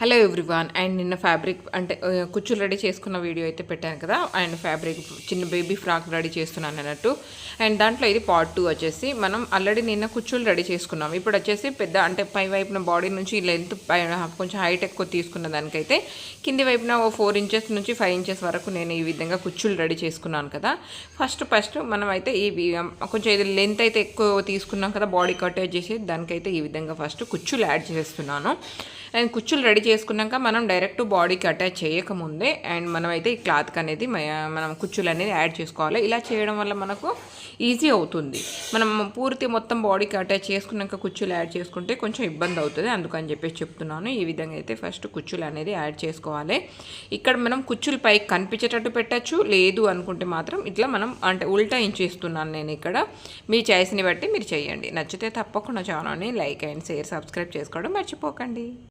Hello everyone. And నిన్న fabric అంటే కుచ్చులు రెడీ చేసుకున్న వీడియో అయితే పెట్టాను కదా. అండ్ ఫ్యాబ్రిక్ చిన్న బేబీ ఫ్రాక్ రెడీ చేస్తున్నాను అన్నట్టు. అండ్ దాంట్లో ఇది పార్ట్ 2 వచ్చేసి మనం ఆల్రెడీ నిన్న కుచ్చులు రెడీ చేసుకున్నాం. ఇప్పుడు వచ్చేసి పెద్ద అంటే పై వైపున బాడీ నుంచి లెంత్ కొంచెం హైట్ ఎక్కువ తీసుకున్న దానికైతే కింది వైపున 4 ఇంచెస్ నుంచి 5 ఇంచెస్ వరకు నేను ఈ విధంగా కుచ్చులు రెడీ చేసుకున్నాను కదా. ఫస్ట్ మనం అయితే ఈ కొంచెం ఇది లెంత్ అయితే ఎక్కువ తీసుకున్నాం కదా బాడీ కట్ చేసి, దానికైతే ఈ విధంగా ఫస్ట్ కుచ్చులు యాడ్ చేస్తున్నాను. అండ్ కుచ్చులు రెడీ చేసుకున్నాక మనం డైరెక్ట్ బాడీకి అటాచ్ చేయకముందే అండ్ మనమైతే ఈ క్లాత్కి అనేది మనం కుచ్చులు అనేది యాడ్ చేసుకోవాలి. ఇలా చేయడం వల్ల మనకు ఈజీ అవుతుంది. మనం పూర్తి మొత్తం బాడీకి అటాచ్ చేసుకున్నాక కుచ్చులు యాడ్ చేసుకుంటే కొంచెం ఇబ్బంది అవుతుంది. అందుకని చెప్పేసి చెప్తున్నాను. ఈ విధంగా అయితే ఫస్ట్ కుచ్చులు అనేది యాడ్ చేసుకోవాలి. ఇక్కడ మనం కుచ్చులు పైకి కనిపించేటట్టు పెట్టచ్చు, లేదు అనుకుంటే మాత్రం ఇట్లా మనం అంటే ఉల్టా ఇంచేస్తున్నాను నేను ఇక్కడ. మీ చాయిస్ని బట్టి మీరు చేయండి. నచ్చితే తప్పకుండా ఛానల్ని లైక్ అండ్ షేర్ సబ్స్క్రైబ్ చేసుకోవడం మర్చిపోకండి.